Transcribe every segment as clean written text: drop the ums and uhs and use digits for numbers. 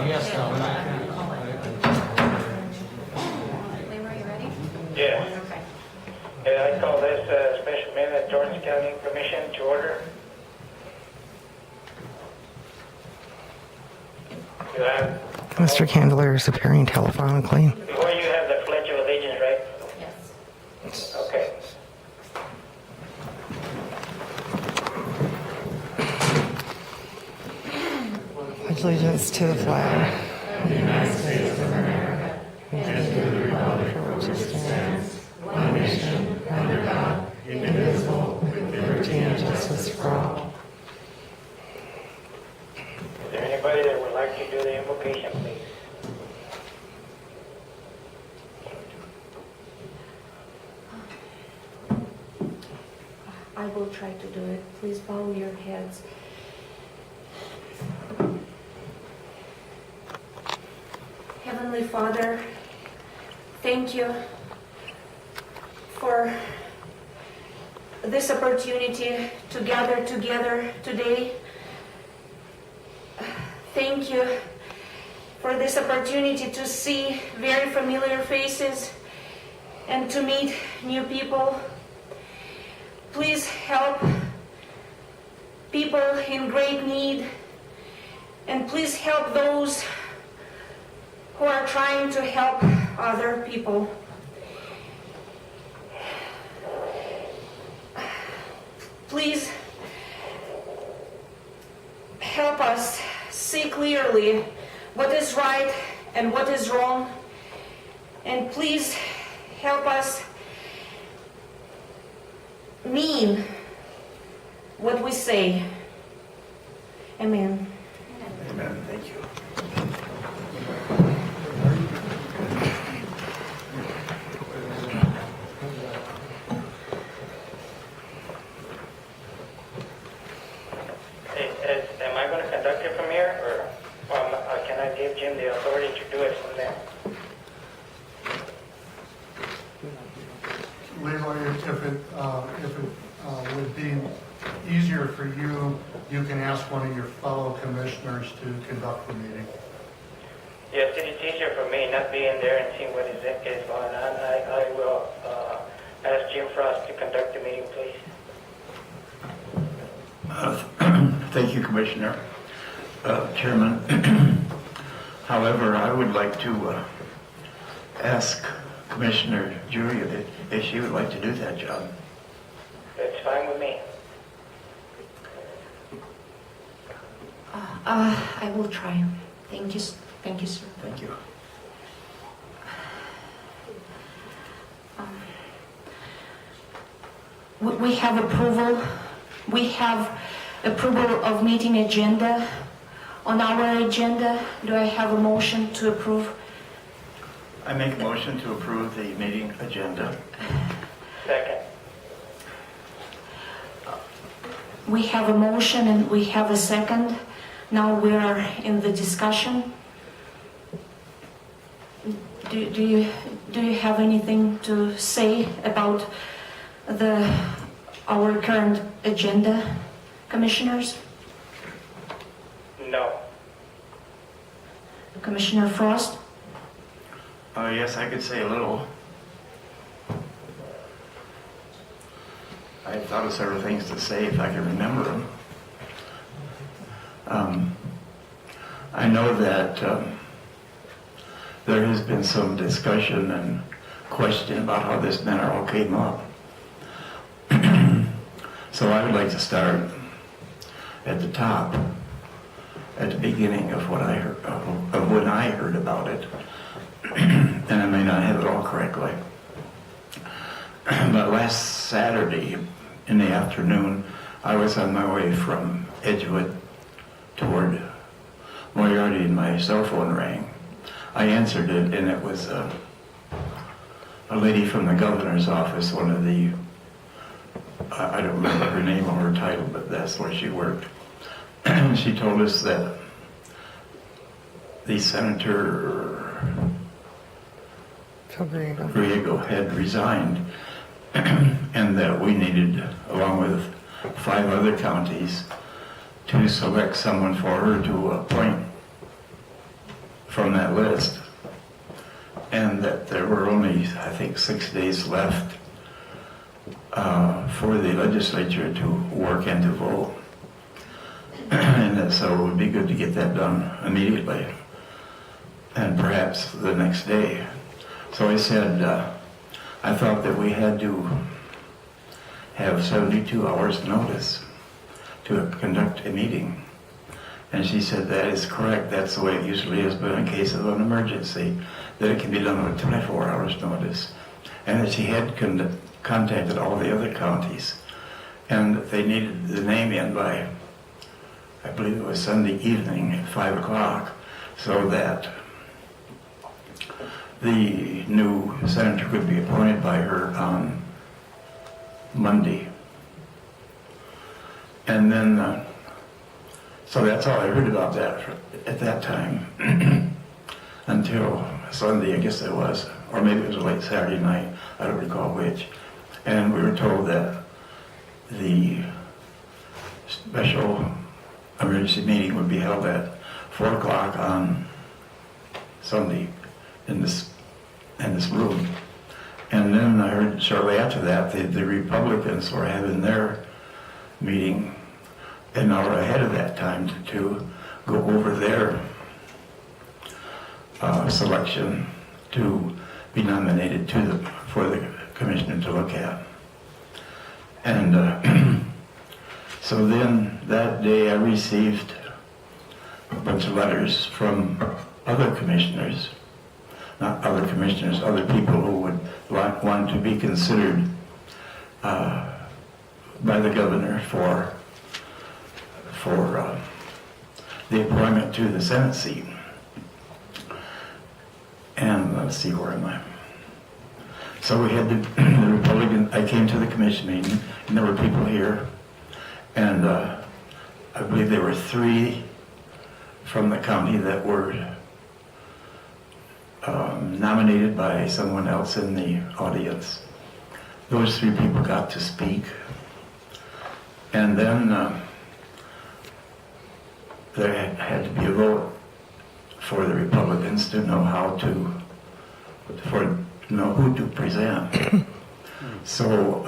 Yes, no. Leroy, you ready? Yeah. Okay. I call this special meeting of Torrance County Commission to order. You have, Mr. Candler is appearing telephonically. before you have the Pledge of Allegiance, right? Yes. Okay. Pledge allegiance to the flag of the United States of America and to the republic for which it stands, one nation, under God, indivisible, with liberty and justice for all. Is there anybody that would like to do the invocation, please? I will try to do it. Please bow your heads. Heavenly Father, thank you for this opportunity to gather together today. Thank you for this opportunity to see very familiar faces and to meet new people. Please help people in great need, and please help those who are trying to help other people. Please help us see clearly what is right and what is wrong, and please help us mean what we say. Amen. Amen. Thank you. Am I going to conduct it from here, or can I give Jim the authority to do it from there? Leroy, if it would be easier for you, you can ask one of your fellow commissioners to conduct the meeting. Yes, it's easier for me not being there and seeing what is going on. I will ask Jim Frost to conduct the meeting, please. Thank you, Commissioner. Chairman. However, I would like to ask Commissioner Julia if she would like to do that job. That's fine with me. I will try. Thank you, sir. Thank you. We have approval. We have approval of meeting agenda. On our agenda, do I have a motion to approve? I make a motion to approve the meeting agenda. Second. We have a motion and we have a second. Now we are in the discussion. Do you have anything to say about our current agenda, commissioners? No. Commissioner Frost? Yes, I could say a little. I thought of several things to say if I can remember them. I know that there has been some discussion and question about how this matter all came up. So I would like to start at the top, at the beginning of what I heard, of when I heard about it. And I may not have it all correctly. But last Saturday in the afternoon, I was on my way from Edgewood toward Moriarty and my cell phone rang. I answered it, and it was a lady from the governor's office, one of the, I don't remember her name or her title, but that's where she worked. She told us that the Senator Phil Griego. Griego had resigned, and that we needed, along with 5 other counties, to select someone for her to appoint from that list, and that there were only, I think, 6 days left for the legislature to work and to vote. And that, so it would be good to get that done immediately, and perhaps the next day. So I said, I thought that we had to have 72 hours notice to conduct a meeting. And she said, that is correct, that's the way it usually is, but in case of an emergency, that it can be done with 24 hours notice. And that she had contacted all the other counties, and they needed the name in by, I believe it was Sunday evening at 5 o'clock, so that the new senator could be appointed by her on Monday. And then, so that's all I heard about that at that time until Sunday, I guess it was, or maybe it was late Saturday night, I don't recall which. And we were told that the special emergency meeting would be held at 4 o'clock on Sunday in this room. And then I heard shortly after that the Republicans were having their meeting an hour ahead of that time to go over their selection to be nominated for the commissioner to look at. And so then that day I received a bunch of letters from other commissioners, not other commissioners, other people who would want to be considered by the governor for the appointment to the Senate seat. And let's see, where am I? So we had the Republican, I came to the commission meeting, and there were people here, and I believe there were 3 from the county that were nominated by someone else in the audience. Those 3 people got to speak. And then there had to be a vote for the Republicans to know know who to present. So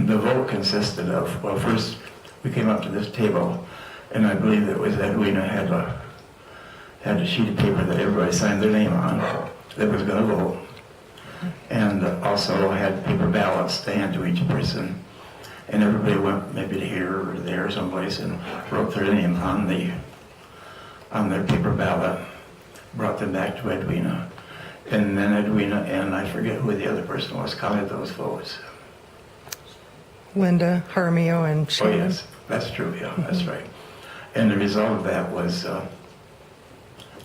the vote consisted of, well, first we came up to this table, and I believe it was Edwina had a sheet of paper that everybody signed their name on that was going to vote, and also had paper ballots to hand to each person. And everybody went maybe to here or there someplace and wrote their name on their paper ballot, brought them back to Edwina. And then Edwina and I forget who the other person was, counted those votes. Linda, Hermio, and Shannon. Oh yes, that's true, yeah, that's right. And the result of that was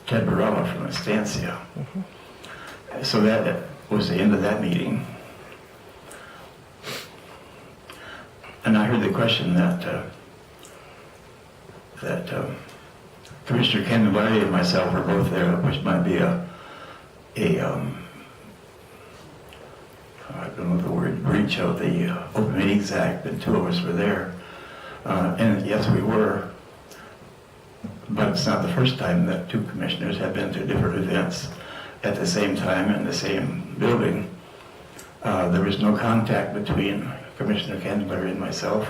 Ted Barella from Estancia. So that was the end of that meeting. And I heard the question that Commissioner Candelaria and myself were both there, which might be I don't know the word, breach of the Open Meetings Act, and 2 of us were there. And yes, we were. But it's not the first time that 2 commissioners have been to different events at the same time in the same building. There was no contact between Commissioner Candelaria and myself.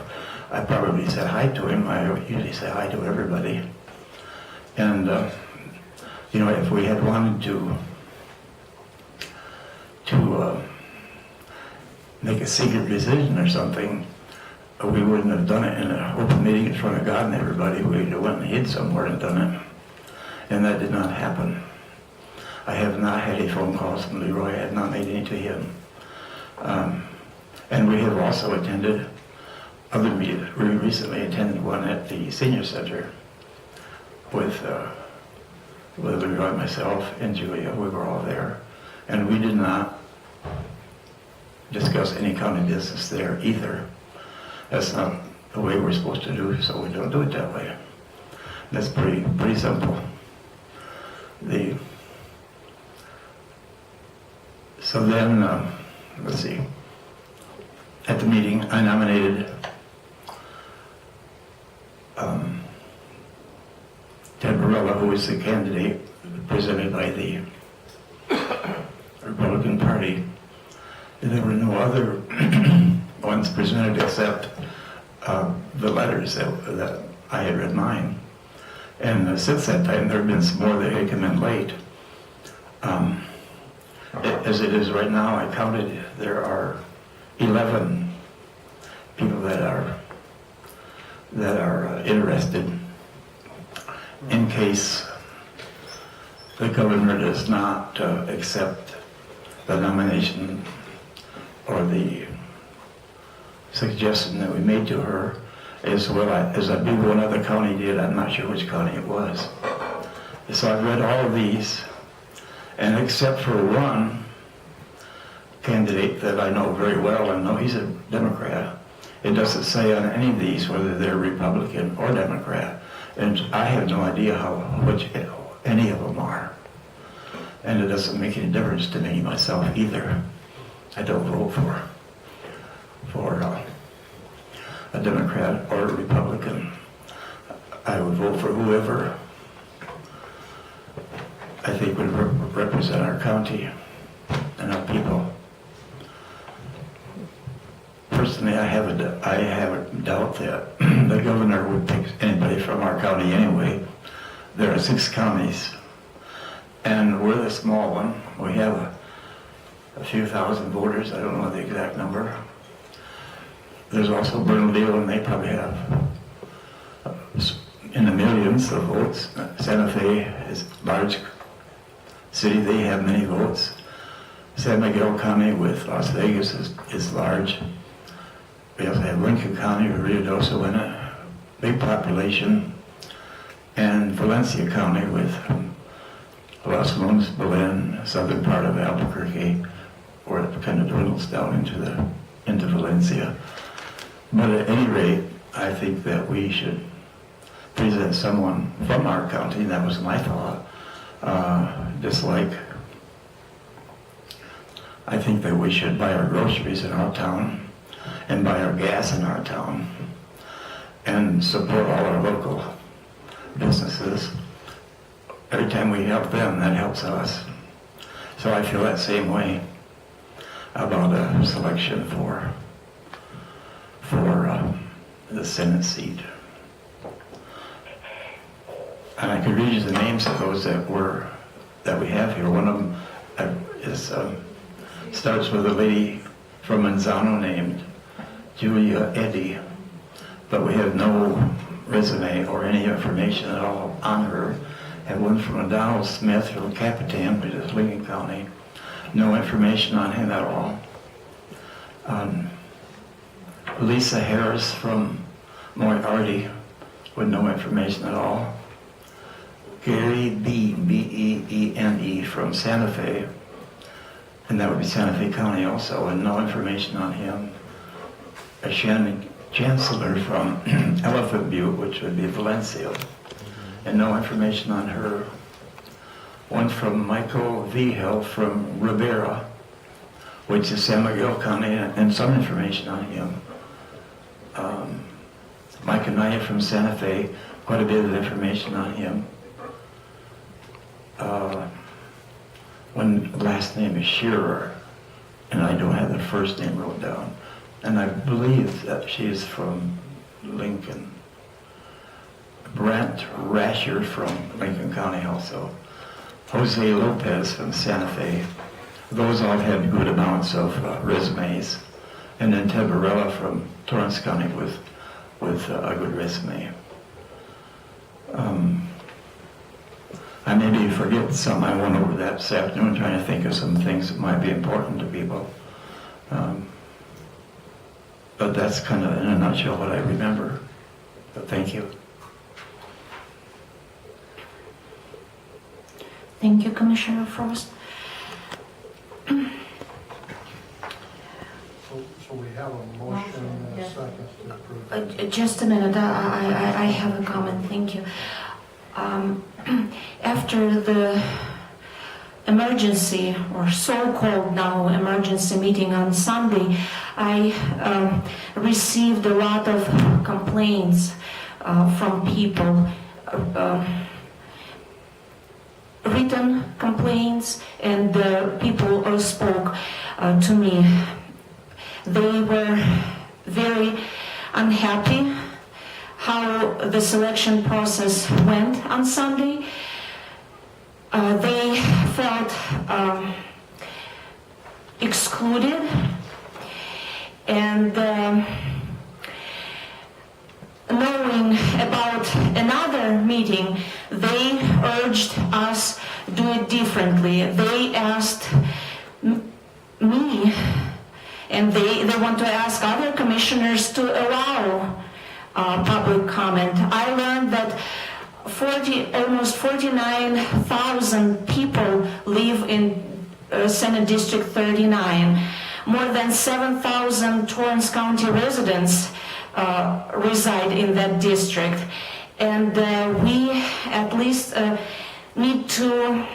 I probably said hi to him. I usually say hi to everybody. And, if we had wanted to make a secret decision or something, we wouldn't have done it in an open meeting in front of God and everybody. We'd have went and hid somewhere and done it. And that did not happen. I have not had any phone calls from Leroy. I have not made any to him. And we have also attended other meetings. We recently attended one at the senior center with Leroy, myself, and Julia. We were all there. And we did not discuss any county business there either. That's not the way we're supposed to do, so we don't do it that way. That's pretty simple. So then, let's see. At the meeting, I nominated Tabarella, who is the candidate presented by the Republican Party. There were no other ones presented except the letters that I had read mine. And since that time, there have been some more that had come in late. As it is right now, I counted, there are 11 people that are interested in case the governor does not accept the nomination or the suggestion that we made to her, as well as I believe one other county did. I'm not sure which county it was. So I've read all of these, and except for one candidate that I know very well, and know he's a Democrat, it doesn't say on any of these whether they're Republican or Democrat, and I have no idea which any of them are. And it doesn't make any difference to me myself either. I don't vote for a Democrat or a Republican. I would vote for whoever I think would represent our county and our people. Personally, I have a doubt that the governor would pick anybody from our county anyway. There are 6 counties, and we're the small one. We have a few thousand voters. I don't know the exact number. There's also Bernalillo, and they probably have in the millions of votes. Santa Fe is a large city. They have many votes. San Miguel County with Las Vegas is large. We also have Lincoln County with Ruidoso in it, big population, and Valencia County with Los Lunas, Belen, southern part of Albuquerque, where it kind of dwindles down into Valencia. But at any rate, I think that we should present someone from our county, and that was my thought. Just like I think that we should buy our groceries in our town and buy our gas in our town and support all our local businesses. Every time we help them, that helps us. So I feel that same way about a selection for the Senate seat. And I could read you the names of those that we have here. One of them starts with a lady from Manzano named Julia Eddy, but we have no resume or any information at all on her. And one from Donald Smith from Capitan, which is Lincoln County. No information on him at all. Lisa Harris from Moriarty with no information at all. Gary B-E-E-N-E from Santa Fe, and that would be Santa Fe County also, and no information on him. A Shannon Chancellor from Elephant Butte, which would be Valencia, and no information on her. One from Michael Vigil from Rivera, which is San Miguel County, and some information on him. Mike Anaya from Santa Fe, quite a bit of information on him. One last name is Shearer, and I don't have the first name wrote down. And I believe that she is from Lincoln. Brent Rasher from Lincoln County also. Jose Lopez from Santa Fe. Those all had good amounts of resumes. And then Ted Barella from Torrance County with a good resume. I maybe forget some. I went over that this afternoon trying to think of some things that might be important to people. But that's kind of in a nutshell what I remember. But thank you. Thank you, Commissioner Frost. So we have a motion and a second to approve. Just a minute, I have a comment, thank you. After the emergency, or so-called now emergency meeting on Sunday, I received a lot of complaints from people written complaints, and people spoke to me. They were very unhappy how the selection process went on Sunday. They felt excluded, and knowing about another meeting, they urged us do it differently. They asked me, and they want to ask other commissioners to allow public comment. I learned that almost 49,000 people live in Senate District 39. More than 7,000 Torrance County residents reside in that district. And we at least need to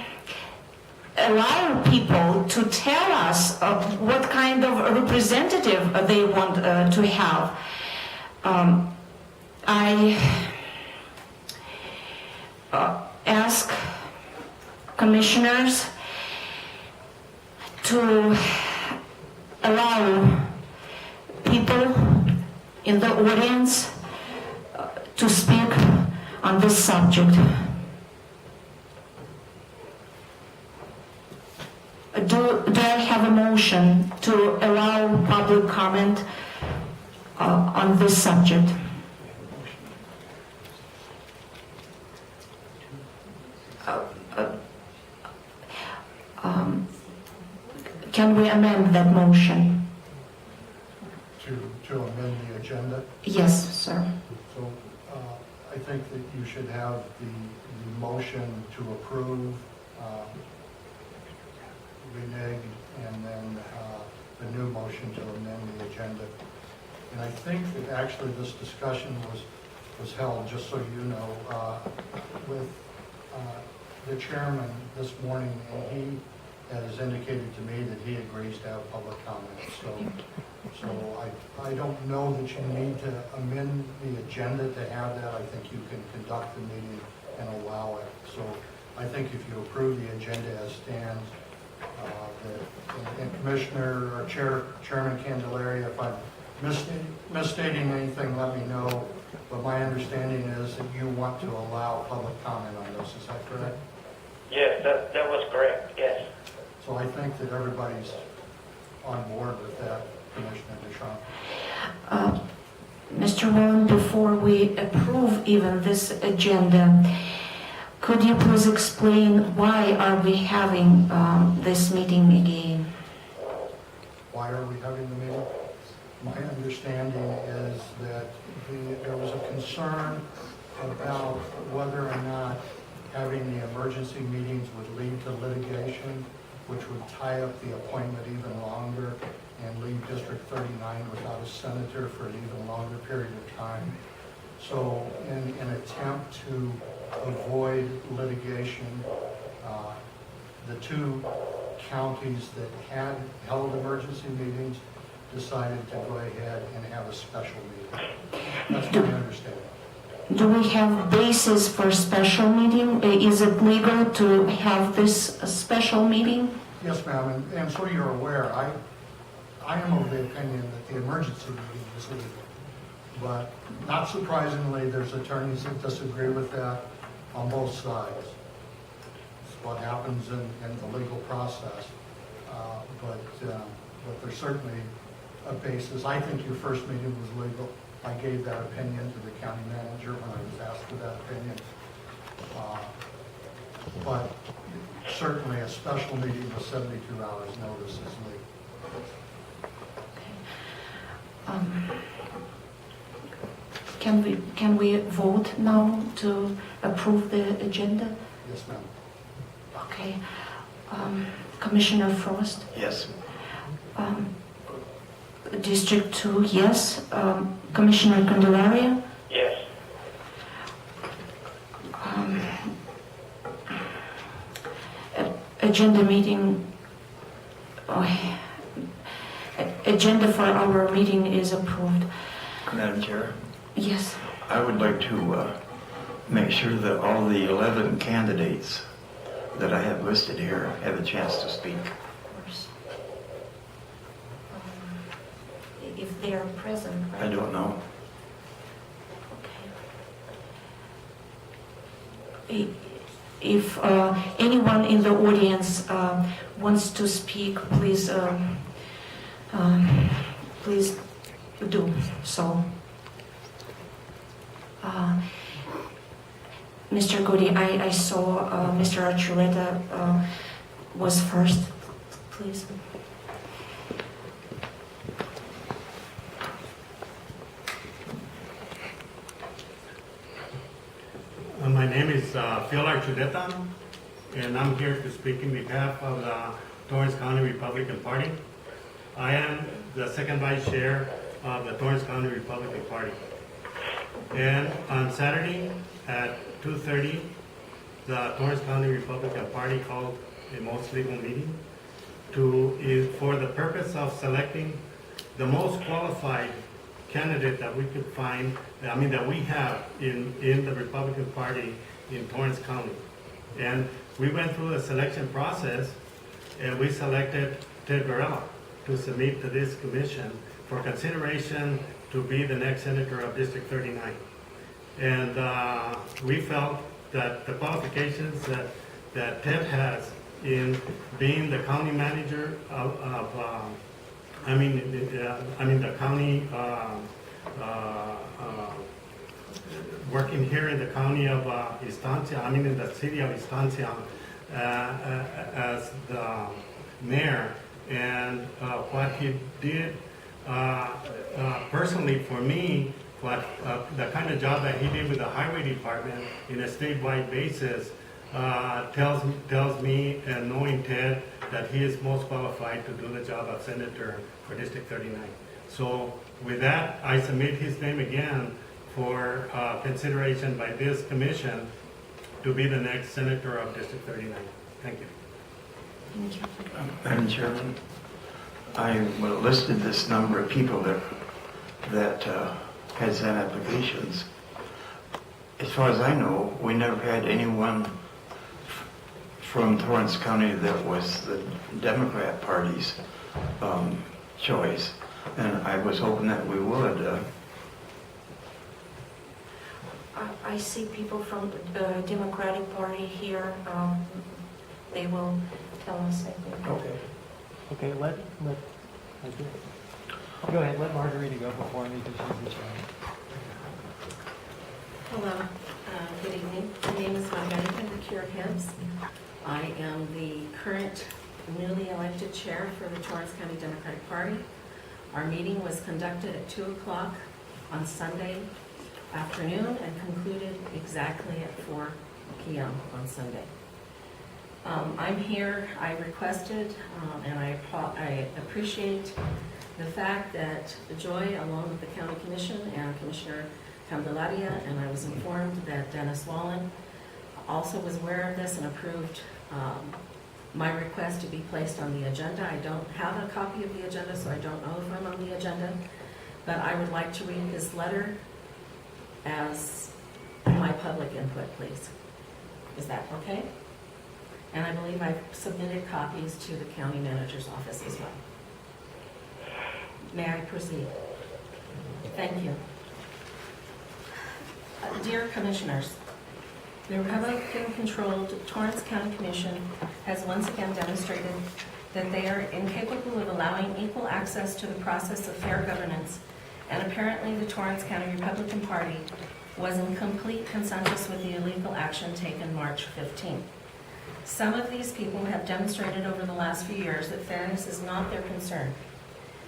allow people to tell us what kind of representative they want to have. I ask commissioners to allow people in the audience to speak on this subject. Do I have a motion to allow public comment on this subject? Can we amend that motion? To amend the agenda. Yes, sir. So I think that you should have the motion to approve, renege, and then the new motion to amend the agenda. And I think that actually this discussion was held, just so you know, with the chairman this morning, and he has indicated to me that he agrees to have public comment. So I don't know that you need to amend the agenda to have that. I think you can conduct the meeting and allow it. So I think if you approve the agenda as stands, and Commissioner or Chairman Candelaria, if I'm misstating anything, let me know. But my understanding is that you want to allow public comment on this. Is that correct? Yes, that was correct, yes. So I think that everybody's on board with that, Commissioner DeShawn. Mr. Wallen, before we approve even this agenda, could you please explain why are we having this meeting again? Why are we having the meeting? My understanding is that there was a concern about whether or not having the emergency meetings would lead to litigation, which would tie up the appointment even longer and leave District 39 without a senator for an even longer period of time. So in an attempt to avoid litigation, the two counties that had held emergency meetings decided to go ahead and have a special meeting. That's my understanding. Do we have basis for special meeting? Is it legal to have this special meeting? Yes, ma'am, and so you're aware, I am of the opinion that the emergency meeting is legal. But not surprisingly, there's attorneys that disagree with that on both sides. It's what happens in the legal process. But there's certainly a basis. I think your first meeting was legal. I gave that opinion to the county manager when I was asked for that opinion. But certainly a special meeting with 72 hours notice is legal. Can we vote now to approve the agenda? Yes, ma'am. Okay. Commissioner Frost? Yes. District 2, yes. Commissioner Candelaria? Yes. Agenda meeting, agenda for our meeting is approved. Madam Chair, Yes. I would like to make sure that all the 11 candidates that I have listed here have a chance to speak? Of course. If they are present, right? I don't know. Okay. If anyone in the audience wants to speak, please please do so. Mr. Goody, I saw Mr. Archuleta was first, please. My name is Phil Archuleta, and I'm here to speak in behalf of the Torrance County Republican Party. I am the second vice chair of the Torrance County Republican Party. And on Saturday at 2:30, the Torrance County Republican Party called a most legal meeting for the purpose of selecting the most qualified candidate that we could find, that we have in the Republican Party in Torrance County. And we went through a selection process, and we selected Ted Varela to submit to this commission for consideration to be the next senator of District 39. And we felt that the qualifications that Ted has in being the county manager the county, working here in the county of Estancia, in the city of Estancia, as the mayor, and what he did personally for me, the kind of job that he did with the highway department in a statewide basis, tells me, and knowing Ted, that he is most qualified to do the job of senator for District 39. So with that, I submit his name again for consideration by this commission to be the next senator of District 39. Thank you. Thank you. Madam Chairman, I listed this number of people that had sent applications. As far as I know, we never had anyone from Torrance County that was the Democrat Party's choice, and I was hoping that we would. I see people from the Democratic Party here. They will tell us, I think. Okay. Okay, go ahead, let Margarita go before me because she's the chair. Hello, good evening. My name is Margarita Mercure-Hibbs. I am the current newly elected chair for the Torrance County Democratic Party. Our meeting was conducted at 2 o'clock on Sunday afternoon and concluded exactly at 4 p.m. on Sunday. I'm here, I requested, and I appreciate the fact that Joy, along with the County Commission and Commissioner Candelaria, and I was informed that Dennis Wallen also was aware of this and approved my request to be placed on the agenda. I don't have a copy of the agenda, so I don't know if I'm on the agenda, but I would like to read this letter as my public input, please. Is that okay? And I believe I've submitted copies to the county manager's office as well. May I proceed? Thank you. Dear Commissioners, the Republican-controlled Torrance County Commission has once again demonstrated that they are incapable of allowing equal access to the process of fair governance, and apparently the Torrance County Republican Party was in complete consensus with the illegal action taken March 15th. Some of these people have demonstrated over the last few years that fairness is not their concern.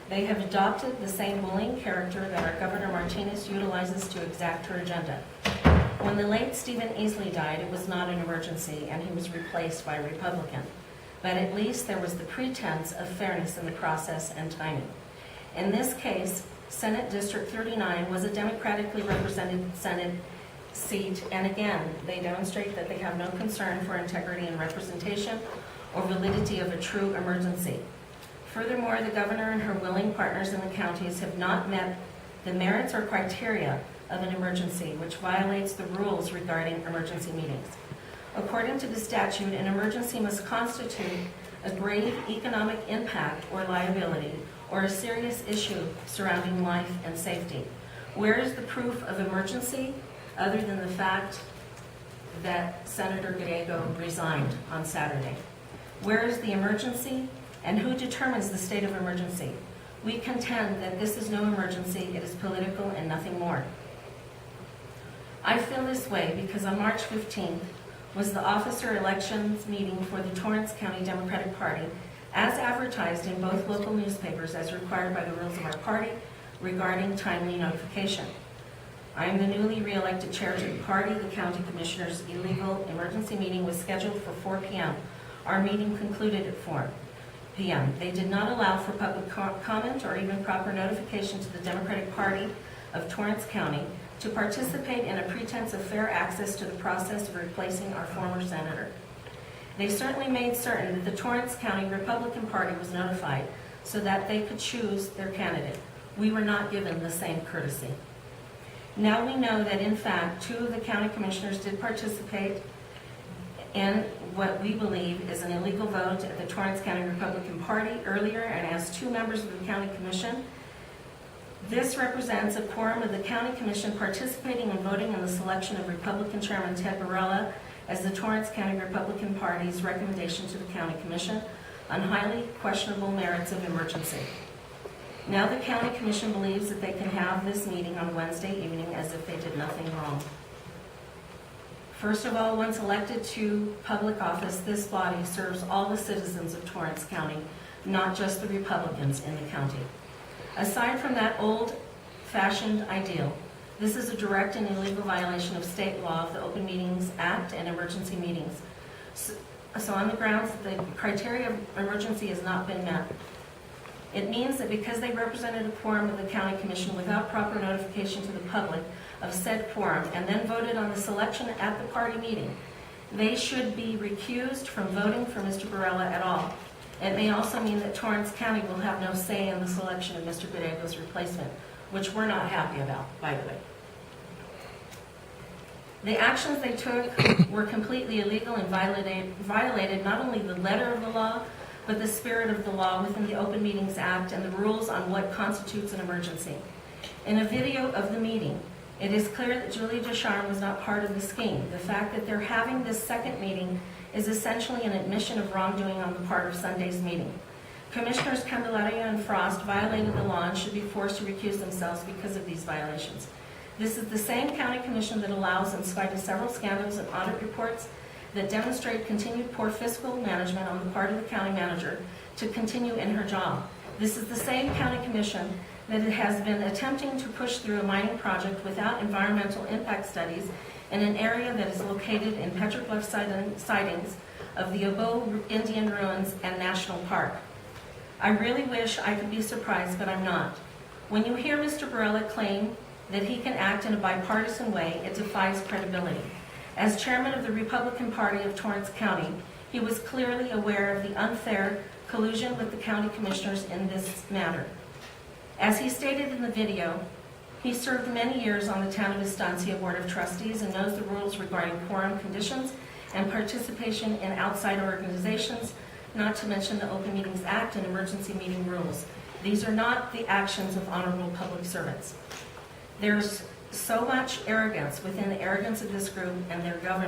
They have adopted the same bullying character that our Governor Martinez utilizes to exact her agenda. When the late Stephen Easley died, it was not an emergency, and he was replaced by a Republican. But at least there was the pretense of fairness in the process and timing. In this case, Senate District 39 was a democratically represented Senate seat, and again, they demonstrate that they have no concern for integrity and representation or validity of a true emergency. Furthermore, the governor and her willing partners in the counties have not met the merits or criteria of an emergency, which violates the rules regarding emergency meetings. According to the statute, an emergency must constitute a grave economic impact or liability or a serious issue surrounding life and safety. Where is the proof of emergency other than the fact that Senator Griego resigned on Saturday? Where is the emergency, and who determines the state of emergency? We contend that this is no emergency, it is political and nothing more. I feel this way because on March 15th was the officer elections meeting for the Torrance County Democratic Party, as advertised in both local newspapers as required by the rules of our party regarding timely notification. I am the newly re-elected chair to the party. The county commissioner's illegal emergency meeting was scheduled for 4 p.m. Our meeting concluded at 4 p.m. They did not allow for public comment or even proper notification to the Democratic Party of Torrance County to participate in a pretense of fair access to the process of replacing our former senator. They certainly made certain that the Torrance County Republican Party was notified so that they could choose their candidate. We were not given the same courtesy. Now we know that in fact 2 of the county commissioners did participate in what we believe is an illegal vote at the Torrance County Republican Party earlier, and as 2 members of the county commission, this represents a quorum of the county commission participating and voting on the selection of Republican Chairman Ted Barella as the Torrance County Republican Party's recommendation to the county commission on highly questionable merits of emergency. Now the county commission believes that they can have this meeting on Wednesday evening as if they did nothing wrong. First of all, once elected to public office, this body serves all the citizens of Torrance County, not just the Republicans in the county. Aside from that old-fashioned ideal, this is a direct and illegal violation of state law of the Open Meetings Act and emergency meetings. So on the grounds that the criteria of emergency has not been met, it means that because they represented a quorum of the county commission without proper notification to the public of said quorum and then voted on the selection at the party meeting, they should be recused from voting for Mr. Barella at all. It may also mean that Torrance County will have no say in the selection of Mr. Griego's replacement, which we're not happy about, by the way. The actions they took were completely illegal and violated not only the letter of the law, but the spirit of the law within the Open Meetings Act and the rules on what constitutes an emergency. In a video of the meeting, it is clear that Julie Descharnes was not part of the scheme. The fact that they're having this second meeting is essentially an admission of wrongdoing on the part of Sunday's meeting. Commissioners Candelaria and Frost violated the law and should be forced to recuse themselves because of these violations. This is the same county commission that allows, in spite of several scandals and audit reports that demonstrate continued poor fiscal management on the part of the county manager, to continue in her job. This is the same county commission that has been attempting to push through a mining project without environmental impact studies in an area that is located in petroglyph sightings of the Obo Indian Ruins and National Park. I really wish I could be surprised, but I'm not. When you hear Mr. Barella claim that he can act in a bipartisan way, it defies credibility. As chairman of the Republican Party of Torrance County, he was clearly aware of the unfair collusion with the county commissioners in this matter. As he stated in the video, he served many years on the Town of Estancia Board of Trustees and knows the rules regarding quorum conditions and participation in outside organizations, not to mention the Open Meetings Act and emergency meeting rules. These are not the actions of honorable public servants. There's so much arrogance within the arrogance of this group and their government.